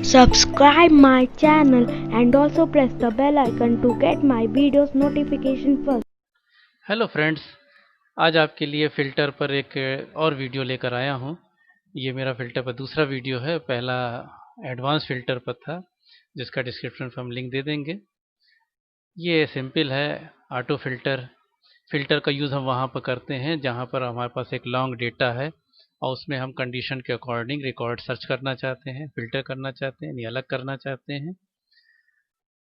Subscribe my channel and also press the bell icon to get my videos notification first. Hello friends, आज आपके लिए filter पर एक और वीडियो लेकर आया हूँ। ये मेरा फ़िल्टर पर दूसरा वीडियो है। पहला एडवांस फ़िल्टर पर था, जिसका डिस्क्रिप्शन पर हम लिंक दे देंगे। ये सिंपल है। ऑटो फ़िल्टर का यूज़ हम वहाँ पर करते हैं जहाँ पर हमारे पास एक लॉन्ग डेटा है और उसमें हम कंडीशन के अकॉर्डिंग रिकॉर्ड सर्च करना चाहते हैं, फ़िल्टर करना चाहते हैं, यानी अलग करना चाहते हैं।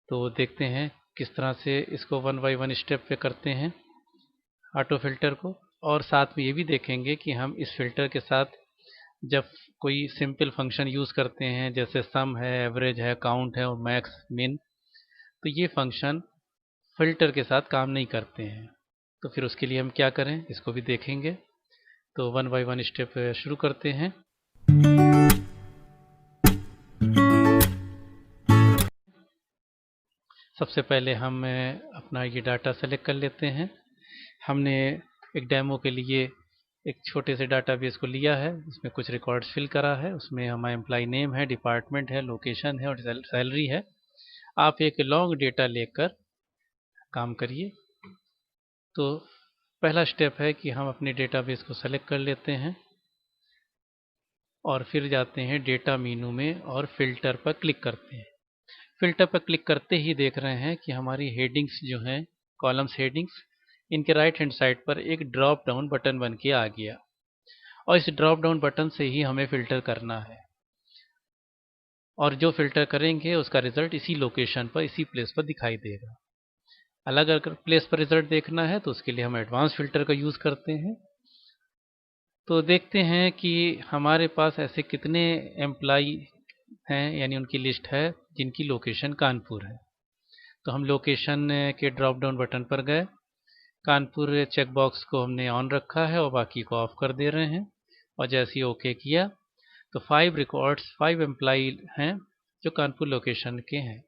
तो देखते हैं किस तरह से इसको वन बाई वन स्टेप पे करते हैं ऑटो फ़िल्टर को। और साथ में ये भी देखेंगे कि हम इस फ़िल्टर के साथ जब कोई सिंपल फंक्शन यूज़ करते हैं, जैसे सम है, एवरेज है, काउंट है और मैक्स मिन, तो ये फंक्शन फ़िल्टर के साथ काम नहीं करते हैं। तो फिर उसके लिए हम क्या करें, इसको भी देखेंगे। तो वन बाय वन स्टेप शुरू करते हैं। सबसे पहले हम अपना ये डाटा सेलेक्ट कर लेते हैं। हमने एक डेमो के लिए एक छोटे से डाटाबेस को लिया है, इसमें कुछ रिकॉर्ड्स फिल करा है। उसमें हमारा एम्प्लॉय नेम है, डिपार्टमेंट है, लोकेशन है और सैलरी है। आप एक लॉन्ग डेटा लेकर काम करिए। तो पहला स्टेप है कि हम अपने डेटाबेस को सेलेक्ट कर लेते हैं और फिर जाते हैं डेटा मेनू में और फिल्टर पर क्लिक करते हैं। फिल्टर पर क्लिक करते ही देख रहे हैं कि हमारी हेडिंग्स जो हैं, कॉलम्स हेडिंग्स, इनके राइट हैंड साइड पर एक ड्रॉप डाउन बटन बन के आ गया और इस ड्रॉप डाउन बटन से ही हमें फ़िल्टर करना है और जो फ़िल्टर करेंगे उसका रिज़ल्ट इसी लोकेशन पर, इसी प्लेस पर दिखाई देगा। अलग अगर प्लेस पर रिज़ल्ट देखना है तो उसके लिए हम एडवांस फ़िल्टर का यूज़ करते हैं। तो देखते हैं कि हमारे पास ऐसे कितने एम्प्लॉय हैं, यानी उनकी लिस्ट है जिनकी लोकेशन कानपुर है। तो हम लोकेशन के ड्रॉप डाउन बटन पर गए, कानपुर चेक बॉक्स को हमने ऑन रखा है और बाकी को ऑफ कर दे रहे हैं। और जैसे ही ओके किया तो 5 एम्प्लॉय हैं जो कानपुर लोकेशन के हैं।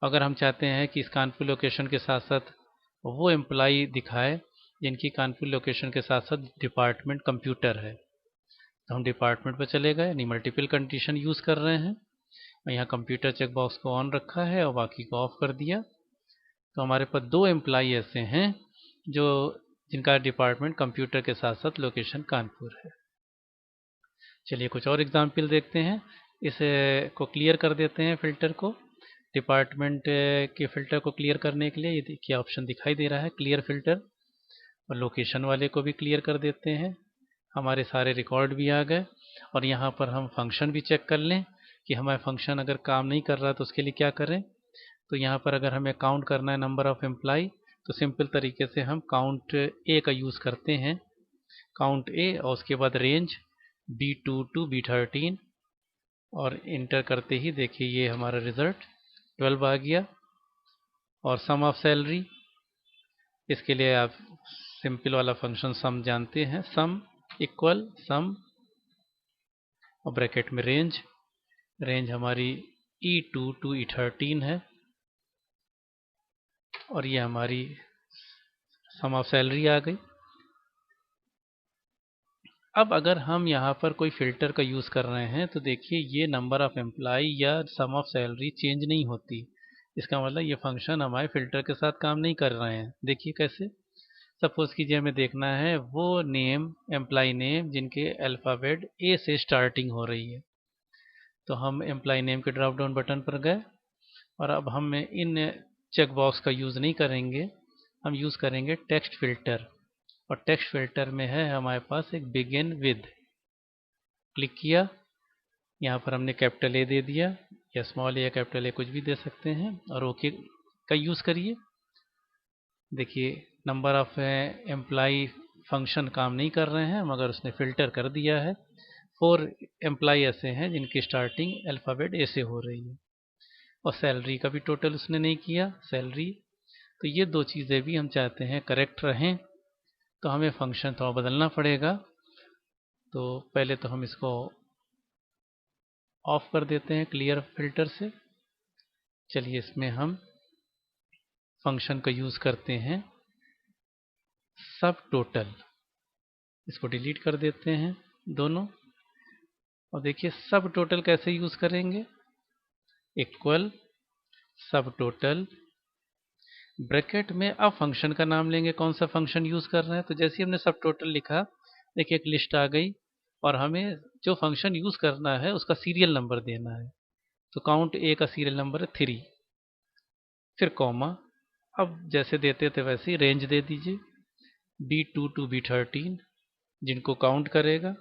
अगर हम चाहते हैं कि इस कानपुर लोकेशन के साथ साथ वो एम्प्लॉय दिखाए जिनकी कानपुर लोकेशन के साथ साथ डिपार्टमेंट कंप्यूटर है, तो हम डिपार्टमेंट पर चले गए, यानी मल्टीपल कंडीशन यूज़ कर रहे हैं। और यहाँ कंप्यूटर चेक बॉक्स को ऑन रखा है और बाकी को ऑफ कर दिया। तो हमारे पास 2 एम्प्लॉय ऐसे हैं जो जिनका डिपार्टमेंट कंप्यूटर के साथ साथ लोकेशन कानपुर है। चलिए कुछ और एग्जाम्पल देखते हैं। इसे को क्लियर कर देते हैं फ़िल्टर को। डिपार्टमेंट के फ़िल्टर को क्लियर करने के लिए ये देखिए ऑप्शन दिखाई दे रहा है, क्लियर फ़िल्टर। और लोकेशन वाले को भी क्लियर कर देते हैं। हमारे सारे रिकॉर्ड भी आ गए। और यहाँ पर हम फंक्शन भी चेक कर लें कि हमारा फंक्शन अगर काम नहीं कर रहा तो उसके लिए क्या करें। तो यहाँ पर अगर हमें काउंट करना है नंबर ऑफ़ एम्प्लॉय, तो सिंपल तरीके से हम काउंट ए का यूज़ करते हैं, काउंट ए, और उसके बाद रेंज B2 टू B13 और इंटर करते ही देखिए ये हमारा रिज़ल्ट 12 आ गया। और सम ऑफ सैलरी, इसके लिए आप सिंपल वाला फंक्शन सम जानते हैं, सम इक्वल सम और ब्रैकेट में रेंज, रेंज हमारी E2 टू E13 है और ये हमारी सम ऑफ सैलरी आ गई। अब अगर हम यहाँ पर कोई फ़िल्टर का यूज़ कर रहे हैं तो देखिए ये नंबर ऑफ़ एम्प्लॉय या सम ऑफ सैलरी चेंज नहीं होती। इसका मतलब ये फंक्शन हमारे फ़िल्टर के साथ काम नहीं कर रहे हैं। देखिए कैसे। सपोज़ कीजिए हमें देखना है वो नेम, एम्प्लॉय नेम जिनके अल्फ़ाबेट ए से स्टार्टिंग हो रही है। तो हम एम्प्लॉय नेम के ड्रॉप डाउन बटन पर गए और अब हम इन चेक बॉक्स का यूज़ नहीं करेंगे, हम यूज़ करेंगे टेक्स्ट फ़िल्टर। और टेक्स्ट फ़िल्टर में है हमारे पास एक बिगिन विद, क्लिक किया। यहाँ पर हमने कैपिटल ए दे दिया या स्मॉल ए या कैपिटल ए कुछ भी दे सकते हैं और ओके का यूज़ करिए। देखिए नंबर ऑफ एम्प्लॉय फंक्शन काम नहीं कर रहे हैं मगर उसने फ़िल्टर कर दिया है। 4 एम्प्लॉय ऐसे हैं जिनकी स्टार्टिंग अल्फ़ाबेट ए से हो रही है। और सैलरी का भी टोटल उसने नहीं किया, सैलरी। तो ये 2 चीज़ें भी हम चाहते हैं करेक्ट रहें, तो हमें फंक्शन थोड़ा बदलना पड़ेगा। तो पहले तो हम इसको ऑफ कर देते हैं क्लियर फ़िल्टर से। चलिए इसमें हम फंक्शन का यूज़ करते हैं सब टोटल, इसको डिलीट कर देते हैं दोनों। और देखिए सब टोटल कैसे यूज करेंगे, इक्वल सब टोटल ब्रैकेट में अब फंक्शन का नाम लेंगे, कौन सा फंक्शन यूज कर रहे हैं। तो जैसे ही हमने सब टोटल लिखा, देखिए एक लिस्ट आ गई और हमें जो फंक्शन यूज करना है उसका सीरियल नंबर देना है। तो काउंट ए का सीरियल नंबर है 3, फिर कॉमा, अब जैसे देते थे वैसे ही रेंज दे दीजिए B2 to B13 जिनको काउंट करेगा।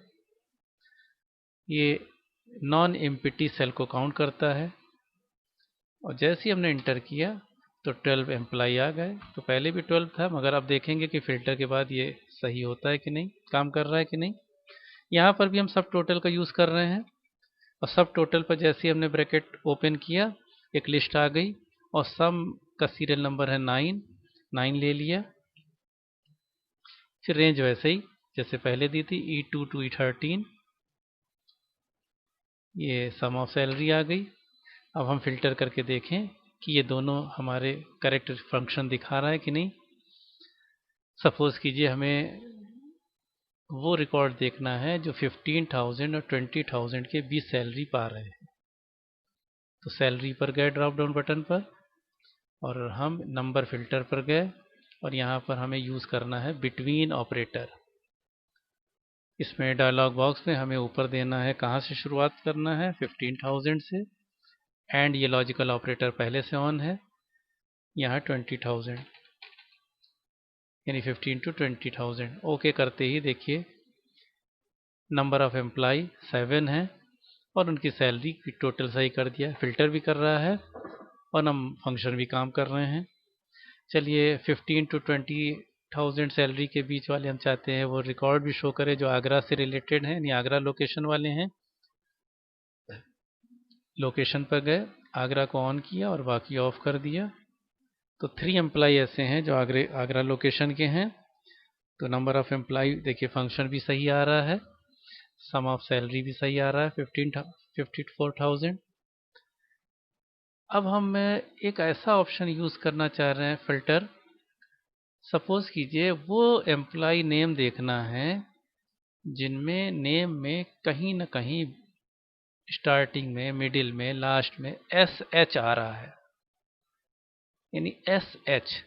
ये नॉन एम्प्टी सेल को काउंट करता है और जैसे ही हमने इंटर किया तो 12 एम्प्लॉय आ गए। तो पहले भी 12 था, मगर अब देखेंगे कि फिल्टर के बाद ये सही होता है कि नहीं, काम कर रहा है कि नहीं। यहाँ पर भी हम सब टोटल का यूज़ कर रहे हैं और सब टोटल पर जैसे ही हमने ब्रैकेट ओपन किया एक लिस्ट आ गई और सम का सीरियल नंबर है 9 ले लिया। फिर रेंज वैसे ही जैसे पहले दी थी E2 to E13, ये सम ऑफ सैलरी आ गई। अब हम फिल्टर करके देखें कि ये दोनों हमारे करेक्ट फंक्शन दिखा रहा है कि नहीं। सपोज कीजिए हमें वो रिकॉर्ड देखना है जो 15,000 और 20,000 के बीच सैलरी पा रहे हैं। तो सैलरी पर गए ड्रॉप डाउन बटन पर और हम नंबर फिल्टर पर गए और यहाँ पर हमें यूज़ करना है बिटवीन ऑपरेटर। इसमें डायलॉग बॉक्स में हमें ऊपर देना है कहाँ से शुरुआत करना है, 15,000 से, एंड ये लॉजिकल ऑपरेटर पहले से ऑन है, यहाँ 20,000 यानी 15 to 20,000। ओके करते ही देखिए नंबर ऑफ एम्प्लॉय 7 है और उनकी सैलरी की टोटल सही कर दिया, फिल्टर भी कर रहा है और हम फंक्शन भी काम कर रहे हैं। चलिए 15 to 20,000 सैलरी के बीच वाले हम चाहते हैं वो रिकॉर्ड भी शो करे जो आगरा से रिलेटेड हैं, यानी आगरा लोकेशन वाले हैं। लोकेशन पर गए, आगरा को ऑन किया और बाकी ऑफ कर दिया। तो 3 एम्प्लॉय ऐसे हैं जो आगरा लोकेशन के हैं। तो नंबर ऑफ एम्प्लॉय देखिए फंक्शन भी सही आ रहा है, सम ऑफ सैलरी भी सही आ रहा है 54,000। अब हम एक ऐसा ऑप्शन यूज करना चाह रहे हैं फिल्टर। सपोज कीजिए वो एम्प्लॉय नेम देखना है जिनमें नेम में कहीं ना कहीं स्टार्टिंग में, मिडिल में, लास्ट में SH आ रहा है, यानी SH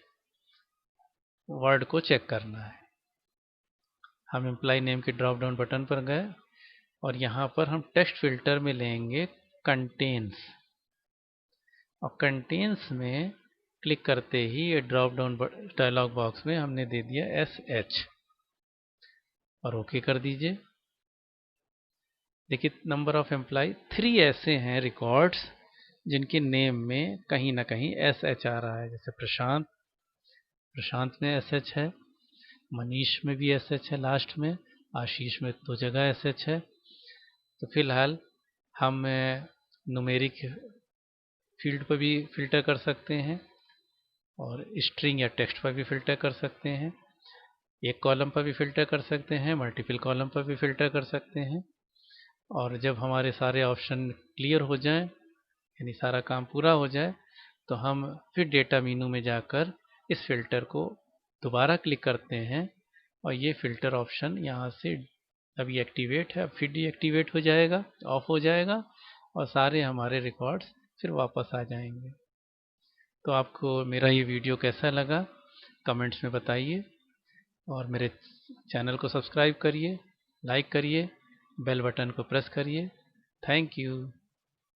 वर्ड को चेक करना है। हम एम्प्लॉय नेम के ड्रॉप डाउन बटन पर गए और यहाँ पर हम टेक्स्ट फिल्टर में लेंगे कंटेन्स और कंटेन्स में क्लिक करते ही ये ड्रॉप डाउन डायलॉग बॉक्स में हमने दे दिया SH और ओके कर दीजिए। देखिए नंबर ऑफ एम्प्लॉय 3 ऐसे हैं रिकॉर्ड्स जिनके नेम में कहीं ना कहीं SH आ रहा है, जैसे प्रशांत में SH है, मनीष में भी SH है लास्ट में, आशीष में 2 जगह SH है। तो फिलहाल हम न्यूमेरिक फील्ड पर भी फिल्टर कर सकते हैं और स्ट्रिंग या टेक्स्ट पर भी फिल्टर कर सकते हैं, एक कॉलम पर भी फिल्टर कर सकते हैं, मल्टीपल कॉलम पर भी फिल्टर कर सकते हैं। और जब हमारे सारे ऑप्शन क्लियर हो जाएं, यानी सारा काम पूरा हो जाए, तो हम फिर डेटा मेनू में जाकर इस फिल्टर को दोबारा क्लिक करते हैं और ये फिल्टर ऑप्शन यहाँ से अभी एक्टिवेट है, अब फिर डीएक्टिवेट हो जाएगा, ऑफ हो जाएगा और सारे हमारे रिकॉर्ड्स फिर वापस आ जाएंगे। तो आपको मेरा ये वीडियो कैसा लगा कमेंट्स में बताइए और मेरे चैनल को सब्सक्राइब करिए, लाइक करिए, बेल बटन को प्रेस करिए। Thank you.